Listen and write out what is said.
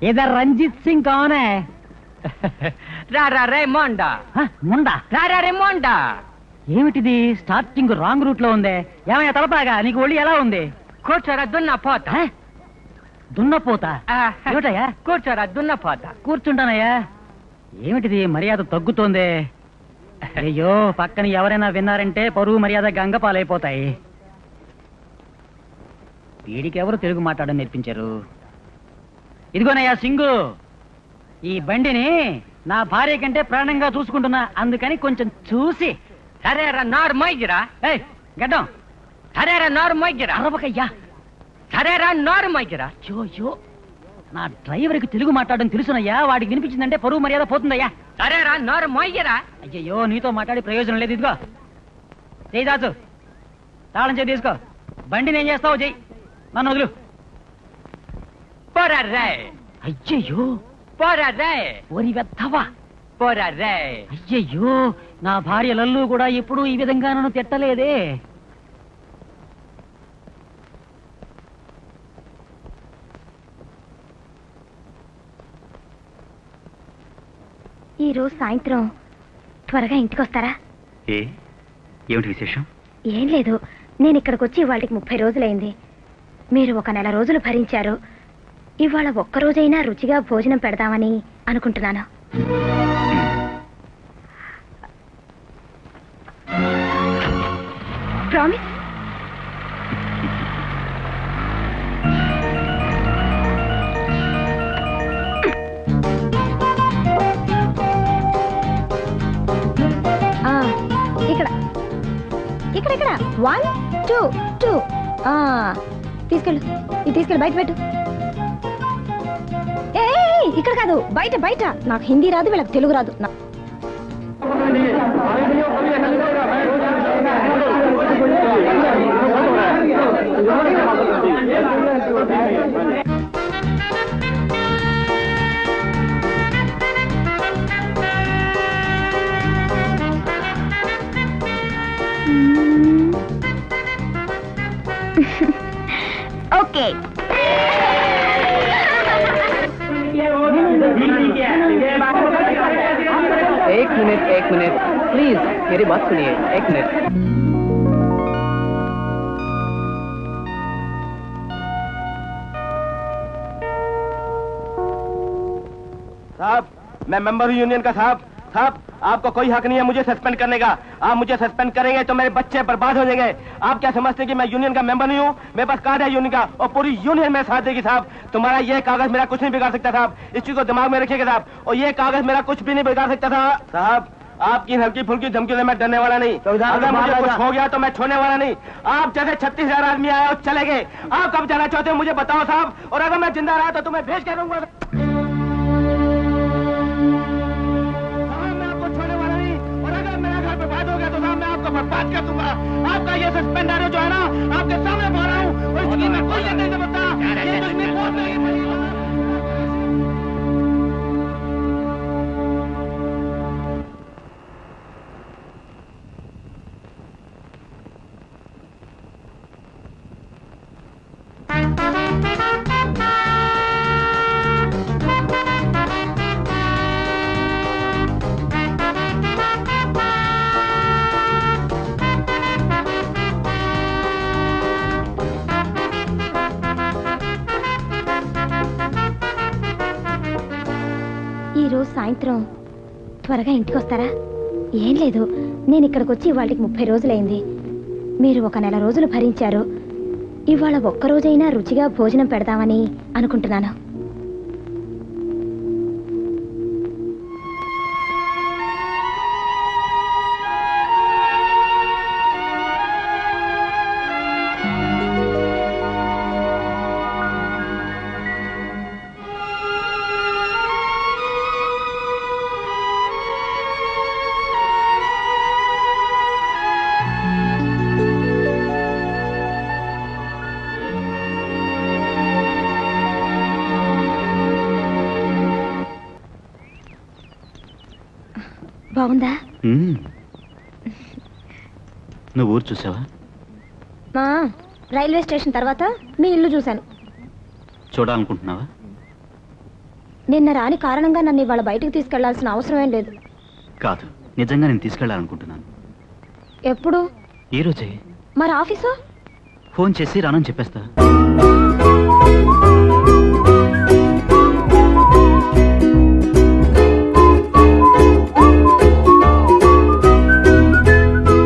Either Ranjith Singh కౌనే రారా రే మోండా ముండా రారా రే మోండా. ఏమిటిది స్టార్టింగ్ రాంగ్ రూట్ లో ఉందే? ఏమయ్యా తలపాగా, నీకు ఒళ్ళు ఎలా ఉంది? కూర్చోరా దున్న పోత. దున్నపోతా? ఏమిటయ్యా? కూర్చోరా దున్న పోత. కూర్చుంటానయ్యా. ఏమిటిది మర్యాద తగ్గుతోంది? అయ్యో, పక్కన ఎవరైనా విన్నారంటే పరువు మర్యాద గంగ పాలైపోతాయి. వీడికెవరు తెలుగు మాట్లాడడం నేర్పించారు? ఇదిగోనయ్యా సింగు, ఈ బండిని నా భార్య కంటే ప్రాణంగా చూసుకుంటున్నా, అందుకని కొంచెం చూసి. సరేరా నోరు మొయ్యిరా. గడ్డం సరేరా నోరు మొయ్యిరా. అరవకయ్యా. సరేరా నోరు మొయ్యిరా. యో, నా డ్రైవర్కి తెలుగు మాట్లాడడం తెలుసునయ్యా, వాడికి వినిపించిందంటే పరువు మర్యాద పోతుందయ్యా. సరేరా నోరు మొయ్యిరా. అయ్యయ్యో, నీతో మాట్లాడి ప్రయోజనం లేదు. ఇదిగో చెయ్యి దాచు, తాళం చేయి తీసుకో. బండిని ఏం చేస్తావు చెయ్యి, నన్ను వదులు. పోరా రే. అయ్యయ్యో, పోరా రే. ఓరి వెత్తవా. పోరా రే. అయ్యయ్యో, నా భార్య లల్లు కూడా ఎప్పుడూ ఈ విధంగా నన్ను తిట్టలేదే. ఈ రోజు సాయంత్రం త్వరగా ఇంటికి వస్తారా? ఏమిటి విశేషం? ఏం లేదు, నేను ఇక్కడికి వచ్చి వాళ్ళకి 30 రోజులైంది. మీరు ఒక నెల రోజులు భరించారు. ఇవాళ ఒక్కరోజైనా రుచిగా భోజనం పెడదామని అనుకుంటున్నాను. ప్రామిస్? ఇక్కడ 1 2 2 తీసుకెళ్ళు, ఇది తీసుకెళ్ళి బయట పెట్టు. ఇక్కడ కాదు, బయట బయట. నాకు హిందీ రాదు, వీళ్ళకి తెలుగు రాదు. ఓకే. एक मिनट प्लीज मेरी बात सुनिए. एक मिनट. साहब, मैं मेंबर हूँ यूनियन का. साहब आपको कोई हक नहीं है मुझे सस्पेंड करने का. आप मुझे सस्पेंड करेंगे तो मेरे बच्चे बर्बाद हो जाएंगे. आप क्या समझते हैं कि मैं यूनियन का मेंबर नहीं हूँ? मेरे पास कार्ड है यूनियन का और पूरी यूनियन मेरे साथ देगी. साहब, तुम्हारा ये कागज मेरा कुछ नहीं बिगाड़ सकता. साहब, इस चीज को दिमाग में रखिएगा साहब. और ये कागज मेरा कुछ भी नहीं बिगाड़ सकता था. साहब, आपकी हल्की फुल्की धमकी से मैं डरने वाला नहीं. अगर मुझे कुछ हो गया तो मैं छोड़ने वाला नहीं. आप जैसे 36,000 आदमी आए और चले गए. आप कब जाना चाहते हो मुझे बताओ साहब. और अगर मैं जिंदा रहा तो तुम्हें भेज कर दूंगा. बर्बाद कर दूंगा. आपका ये सस्पेंडर जो है ना, आपके सामने बोल रहा हूँ, इसकी मैं कोई नहीं समझता. ఈ రోజు సాయంత్రం త్వరగా ఇంటికి వస్తారా? ఏం లేదు, నేను ఇక్కడికి వచ్చి వాళ్ళకి 30 రోజులైంది. మీరు ఒక నెల రోజులు భరించారు. ఇవాళ ఒక్కరోజైనా రుచిగా భోజనం పెడదామని అనుకుంటున్నాను. బాగుందా? నువ్వు ఊరు చూసావా? రైల్వే స్టేషన్ తర్వాత మీ ఇల్లు చూశాను. చూడాలనుకుంటున్నావా? నిన్న రాని కారణంగా నన్ను ఇవాళ బయటికి తీసుకెళ్లాల్సిన అవసరమేం లేదు. కాదు, నిజంగా నేను తీసుకెళ్ళాలనుకుంటున్నాను. ఎప్పుడు? ఈ రోజే. మరి ఆఫీసు? ఫోన్ చేసి రానని చెప్పేస్తా.